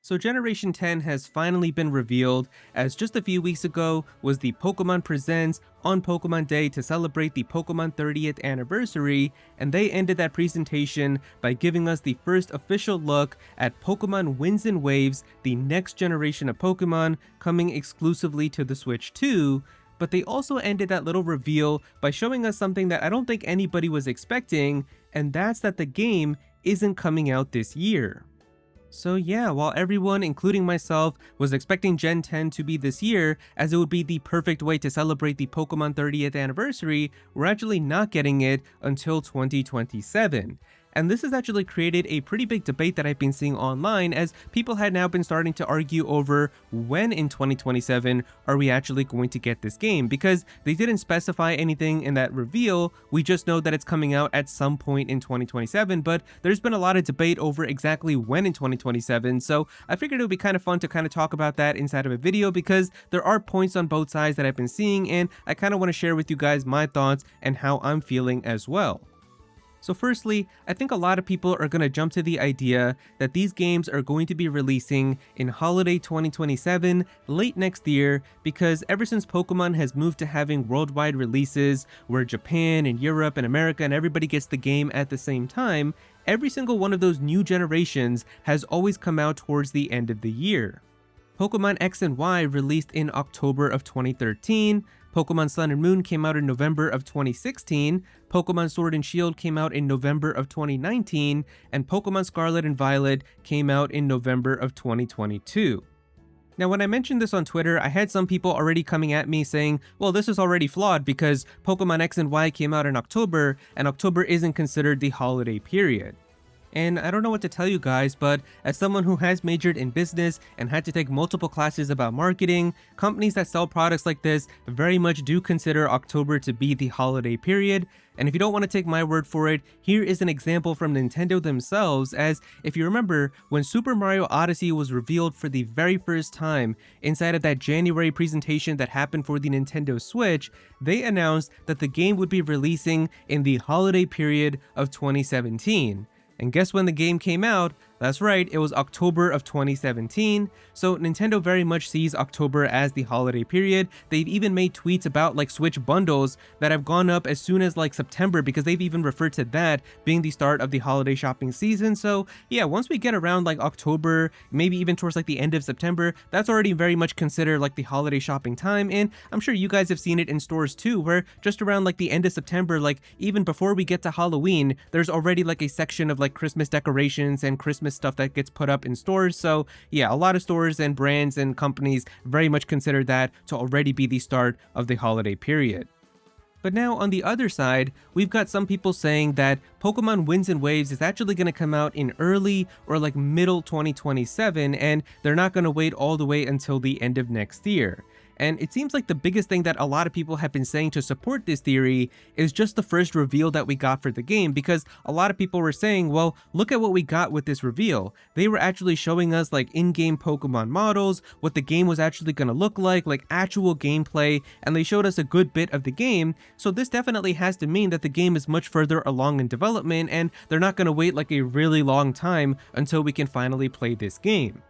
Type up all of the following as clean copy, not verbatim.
So Generation 10 has finally been revealed, as just a few weeks ago was the Pokemon Presents on Pokemon Day to celebrate the Pokemon 30th anniversary, and they ended that presentation by giving us the first official look at Pokemon Winds and Waves, the next generation of Pokemon coming exclusively to the Switch 2. But they also ended that little reveal by showing us something that I don't think anybody was expecting, and that's that the game isn't coming out this year. So yeah, while everyone, including myself, was expecting Gen 10 to be this year, as it would be the perfect way to celebrate the Pokemon 30th anniversary, we're actually not getting it until 2027. And this has actually created a pretty big debate that I've been seeing online, as people had now been starting to argue over when in 2027 are we actually going to get this game, because they didn't specify anything in that reveal. We just know that it's coming out at some point in 2027, but there's been a lot of debate over exactly when in 2027, so I figured it would be kind of fun to kind of talk about that inside of a video, because there are points on both sides that I've been seeing, and I kind of want to share with you guys my thoughts and how I'm feeling as well. So firstly, I think a lot of people are going to jump to the idea that these games are going to be releasing in holiday 2027, late next year, because ever since Pokemon has moved to having worldwide releases where Japan and Europe and America and everybody gets the game at the same time, every single one of those new generations has always come out towards the end of the year. Pokemon X and Y released in October of 2013, Pokemon Sun and Moon came out in November of 2016, Pokemon Sword and Shield came out in November of 2019, and Pokemon Scarlet and Violet came out in November of 2022. Now, when I mentioned this on Twitter, I had some people already coming at me saying, well, this is already flawed because Pokemon X and Y came out in October, and October isn't considered the holiday period. And I don't know what to tell you guys, but as someone who has majored in business and had to take multiple classes about marketing, companies that sell products like this very much do consider October to be the holiday period. And if you don't want to take my word for it, here is an example from Nintendo themselves, as if you remember, when Super Mario Odyssey was revealed for the very first time inside of that January presentation that happened for the Nintendo Switch, they announced that the game would be releasing in the holiday period of 2017. And guess when the game came out? That's right, it was October of 2017, so Nintendo very much sees October as the holiday period. They've even made tweets about like Switch bundles that have gone up as soon as like September, because they've even referred to that being the start of the holiday shopping season. So yeah, once we get around like October, maybe even towards like the end of September, that's already very much considered like the holiday shopping time. And I'm sure you guys have seen it in stores too, where just around like the end of September, like even before we get to Halloween, there's already like a section of like Christmas decorations and Christmas stuff that gets put up in stores. So yeah, a lot of stores and brands and companies very much consider that to already be the start of the holiday period. But now on the other side, we've got some people saying that Pokemon Winds and Waves is actually going to come out in early or like middle 2027, and they're not going to wait all the way until the end of next year. And it seems like the biggest thing that a lot of people have been saying to support this theory is just the first reveal that we got for the game, because a lot of people were saying, well, look at what we got with this reveal. They were actually showing us like in-game Pokemon models, what the game was actually going to look like actual gameplay, and they showed us a good bit of the game. So this definitely has to mean that the game is much further along in development, and they're not going to wait like a really long time until we can finally play this game.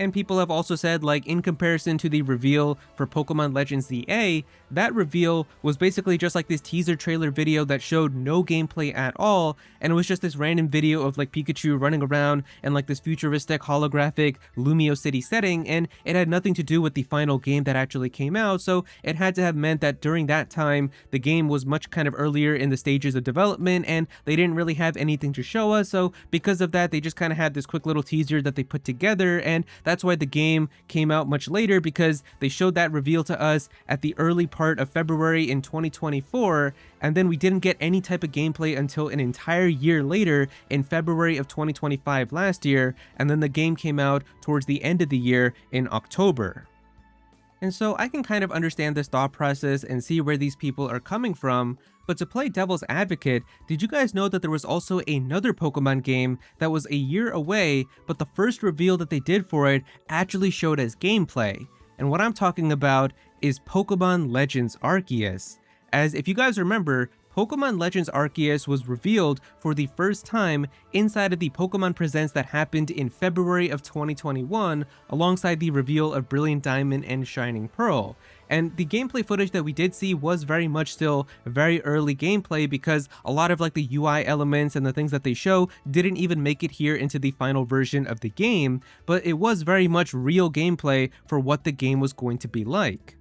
And people have also said, like, in comparison to the reveal for Pokemon Legends ZA, that reveal was basically just like this teaser trailer video that showed no gameplay at all, and it was just this random video of like Pikachu running around in like this futuristic holographic Lumio City setting, and it had nothing to do with the final game that actually came out, so it had to have meant that during that time, the game was much kind of earlier in the stages of development, and they didn't really have anything to show us, so because of that, they just kind of had this quick little teaser that they put together, and that's why the game came out much later, because they showed that reveal to us at the early part of February in 2024, and then we didn't get any type of gameplay until an entire year later in February of 2025 last year, and then the game came out towards the end of the year in October. And so I can kind of understand this thought process and see where these people are coming from, but to play devil's advocate, did you guys know that there was also another Pokemon game that was a year away, but the first reveal that they did for it actually showed as gameplay? And what I'm talking about is Pokemon Legends Arceus. As if you guys remember, Pokemon Legends Arceus was revealed for the first time inside of the Pokemon Presents that happened in February of 2021, alongside the reveal of Brilliant Diamond and Shining Pearl. And the gameplay footage that we did see was very much still very early gameplay, because a lot of like the UI elements and the things that they show didn't even make it here into the final version of the game, but it was very much real gameplay for what the game was going to be like.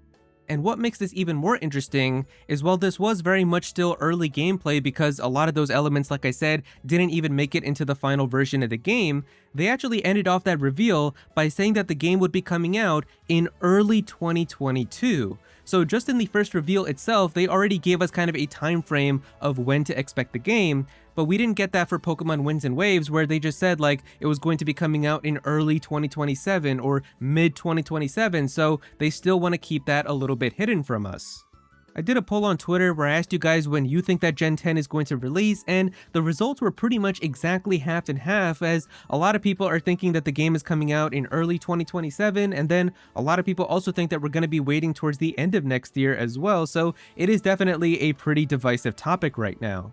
And what makes this even more interesting is, while this was very much still early gameplay, because a lot of those elements, like I said, didn't even make it into the final version of the game, they actually ended off that reveal by saying that the game would be coming out in early 2022. So just in the first reveal itself, they already gave us kind of a time frame of when to expect the game, but we didn't get that for Pokemon Winds and Waves, where they just said like it was going to be coming out in early 2027 or mid 2027, so they still want to keep that a little bit hidden from us. I did a poll on Twitter where I asked you guys when you think that Gen 10 is going to release, and the results were pretty much exactly half and half, as a lot of people are thinking that the game is coming out in early 2027, and then a lot of people also think that we're going to be waiting towards the end of next year as well, so it is definitely a pretty divisive topic right now.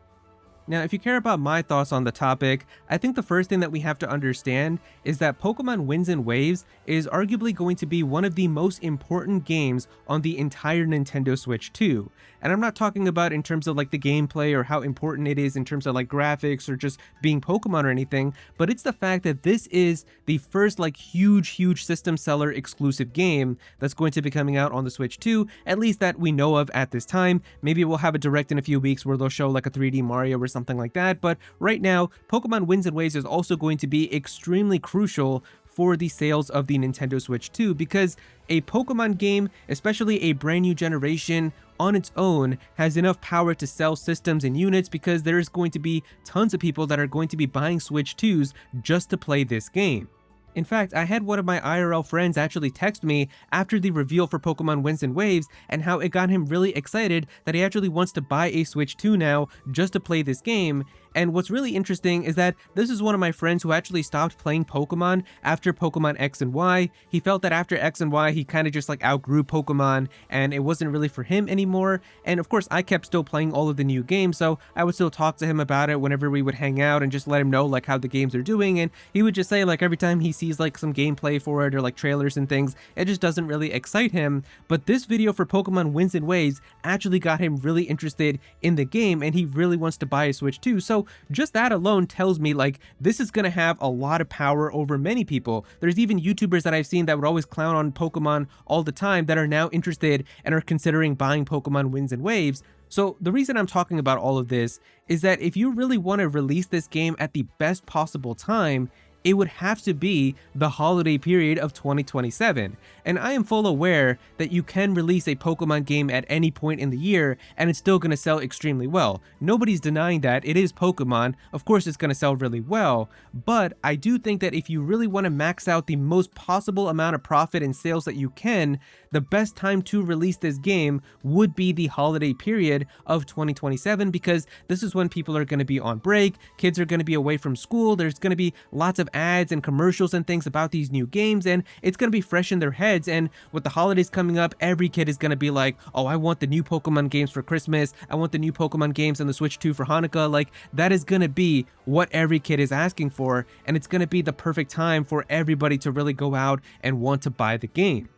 Now, if you care about my thoughts on the topic, I think the first thing that we have to understand is that Pokemon Winds and Waves is arguably going to be one of the most important games on the entire Nintendo Switch 2. And I'm not talking about in terms of like the gameplay or how important it is in terms of like graphics or just being Pokemon or anything, but it's the fact that this is the first like huge system seller exclusive game that's going to be coming out on the Switch 2, at least that we know of at this time. Maybe we'll have a direct in a few weeks where they'll show like a 3D Mario or something like that, but right now, Pokemon Winds and Waves is also going to be extremely crucial for the sales of the Nintendo Switch 2, because a Pokemon game, especially a brand new generation, on its own has enough power to sell systems and units, because there's going to be tons of people that are going to be buying Switch 2s just to play this game. In fact, I had one of my IRL friends actually text me after the reveal for Pokemon Winds and Waves, and how it got him really excited that he actually wants to buy a Switch 2 now just to play this game. And what's really interesting is that this is one of my friends who actually stopped playing Pokemon after Pokemon X and Y. He felt that after X and Y, he kind of just like outgrew Pokemon and it wasn't really for him anymore. And of course, I kept still playing all of the new games, so I would still talk to him about it whenever we would hang out and just let him know like how the games are doing. And he would just say like every time he sees like some gameplay for it or like trailers and things, it just doesn't really excite him. But this video for Pokemon Winds and Waves actually got him really interested in the game, and he really wants to buy a Switch 2. So just that alone tells me like this is gonna have a lot of power over many people. There's even YouTubers that I've seen that would always clown on Pokemon all the time that are now interested and are considering buying Pokemon Winds and Waves. So the reason I'm talking about all of this is that if you really want to release this game at the best possible time, it would have to be the holiday period of 2027. And I am full aware that you can release a Pokemon game at any point in the year and it's still gonna sell extremely well. Nobody's denying that. It is Pokemon. Of course it's gonna sell really well, but I do think that if you really wanna max out the most possible amount of profit and sales that you can, the best time to release this game would be the holiday period of 2027, because this is when people are gonna be on break, kids are gonna be away from school, there's gonna be lots of ads and commercials and things about these new games, and it's gonna be fresh in their heads. And with the holidays coming up, every kid is gonna be like, oh, I want the new Pokemon games for Christmas, I want the new Pokemon games on the Switch 2 for Hanukkah. Like, that is gonna be what every kid is asking for, and it's gonna be the perfect time for everybody to really go out and want to buy the game.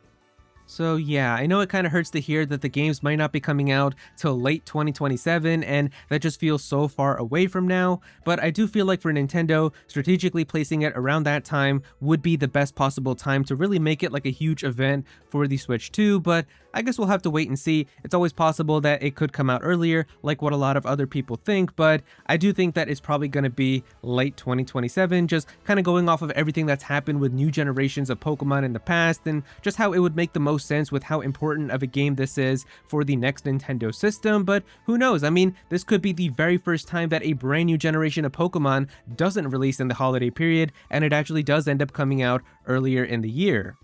So yeah, I know it kind of hurts to hear that the games might not be coming out till late 2027, and that just feels so far away from now, but I do feel like for Nintendo, strategically placing it around that time would be the best possible time to really make it like a huge event for the Switch 2, but I guess we'll have to wait and see. It's always possible that it could come out earlier, like what a lot of other people think, but I do think that it's probably going to be late 2027, just kind of going off of everything that's happened with new generations of Pokemon in the past, and just how it would make the most sense with how important of a game this is for the next Nintendo system. But who knows? I mean, this could be the very first time that a brand new generation of Pokemon doesn't release in the holiday period, and it actually does end up coming out earlier in the year.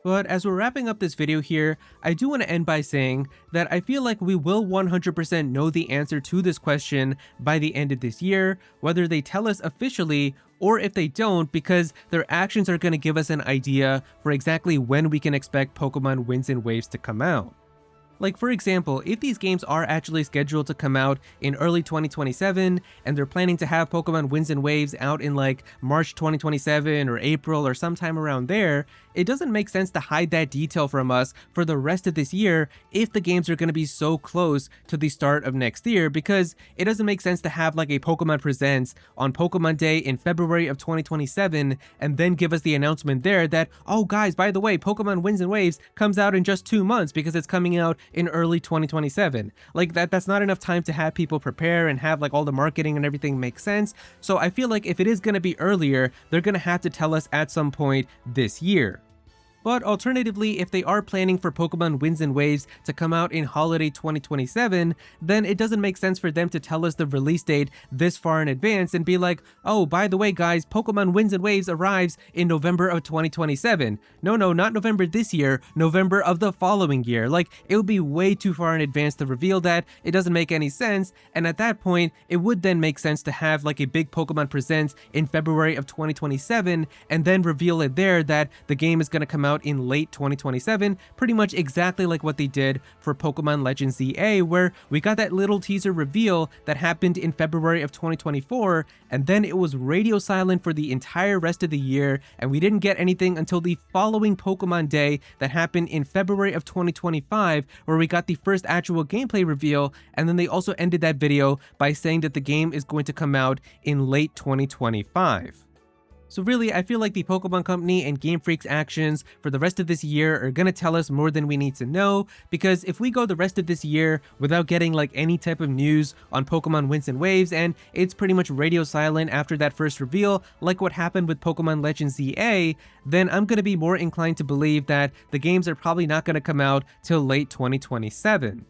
But as we're wrapping up this video here, I do want to end by saying that I feel like we will 100% know the answer to this question by the end of this year, whether they tell us officially or if they don't, because their actions are going to give us an idea for exactly when we can expect Pokemon Winds and Waves to come out. Like, for example, if these games are actually scheduled to come out in early 2027 and they're planning to have Pokemon Winds and Waves out in like March 2027 or April or sometime around there, it doesn't make sense to hide that detail from us for the rest of this year if the games are going to be so close to the start of next year, because it doesn't make sense to have like a Pokemon Presents on Pokemon Day in February of 2027 and then give us the announcement there that, oh guys, by the way, Pokemon Winds and Waves comes out in just 2 months because it's coming out in early 2027. Like that's not enough time to have people prepare and have like all the marketing and everything make sense. So I feel like if it is going to be earlier, they're going to have to tell us at some point this year. But alternatively, if they are planning for Pokemon Winds and Waves to come out in holiday 2027, then it doesn't make sense for them to tell us the release date this far in advance and be like, oh, by the way guys, Pokemon Winds and Waves arrives in November of 2027. No, not November this year, November of the following year. Like, it would be way too far in advance to reveal that. It doesn't make any sense, and at that point, it would then make sense to have like a big Pokemon Presents in February of 2027 and then reveal it there that the game is going to come out in late 2027, pretty much exactly like what they did for Pokemon Legends ZA, where we got that little teaser reveal that happened in February of 2024, and then it was radio silent for the entire rest of the year, and we didn't get anything until the following Pokemon Day that happened in February of 2025, where we got the first actual gameplay reveal, and then they also ended that video by saying that the game is going to come out in late 2025. So really, I feel like the Pokemon Company and Game Freak's actions for the rest of this year are gonna tell us more than we need to know, because if we go the rest of this year without getting like any type of news on Pokemon Winds and Waves, and it's pretty much radio silent after that first reveal, like what happened with Pokemon Legends ZA, then I'm gonna be more inclined to believe that the games are probably not gonna come out till late 2027.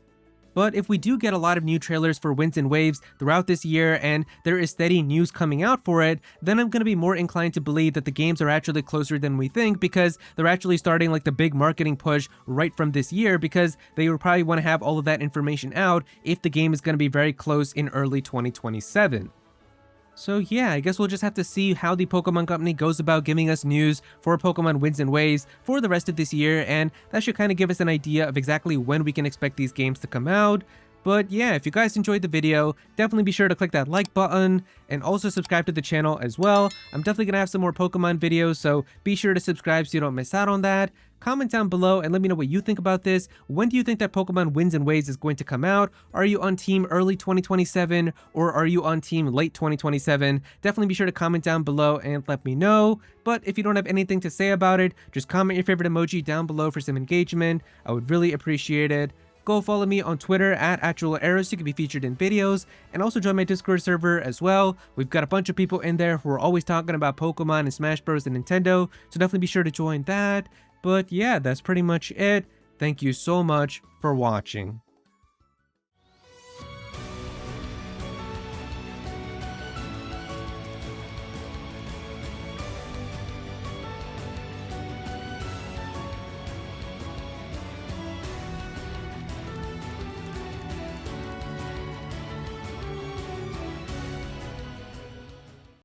But if we do get a lot of new trailers for Winds and Waves throughout this year and there is steady news coming out for it, then I'm going to be more inclined to believe that the games are actually closer than we think, because they're actually starting like the big marketing push right from this year, because they would probably want to have all of that information out if the game is going to be very close in early 2027. So yeah, I guess we'll just have to see how the Pokemon Company goes about giving us news for Pokemon Winds and Waves for the rest of this year, and that should kind of give us an idea of exactly when we can expect these games to come out. But yeah, if you guys enjoyed the video, definitely be sure to click that like button and also subscribe to the channel as well. I'm definitely gonna have some more Pokemon videos, so be sure to subscribe so you don't miss out on that. Comment down below and let me know what you think about this. When do you think that Pokemon Winds and Waves is going to come out? Are you on team early 2027 or are you on team late 2027? Definitely be sure to comment down below and let me know. But if you don't have anything to say about it, just comment your favorite emoji down below for some engagement. I would really appreciate it. Go follow me on Twitter at Aero so you can be featured in videos, and also join my Discord server as well. We've got a bunch of people in there who are always talking about Pokemon and Smash Bros and Nintendo, so definitely be sure to join that. But yeah, that's pretty much it. Thank you so much for watching.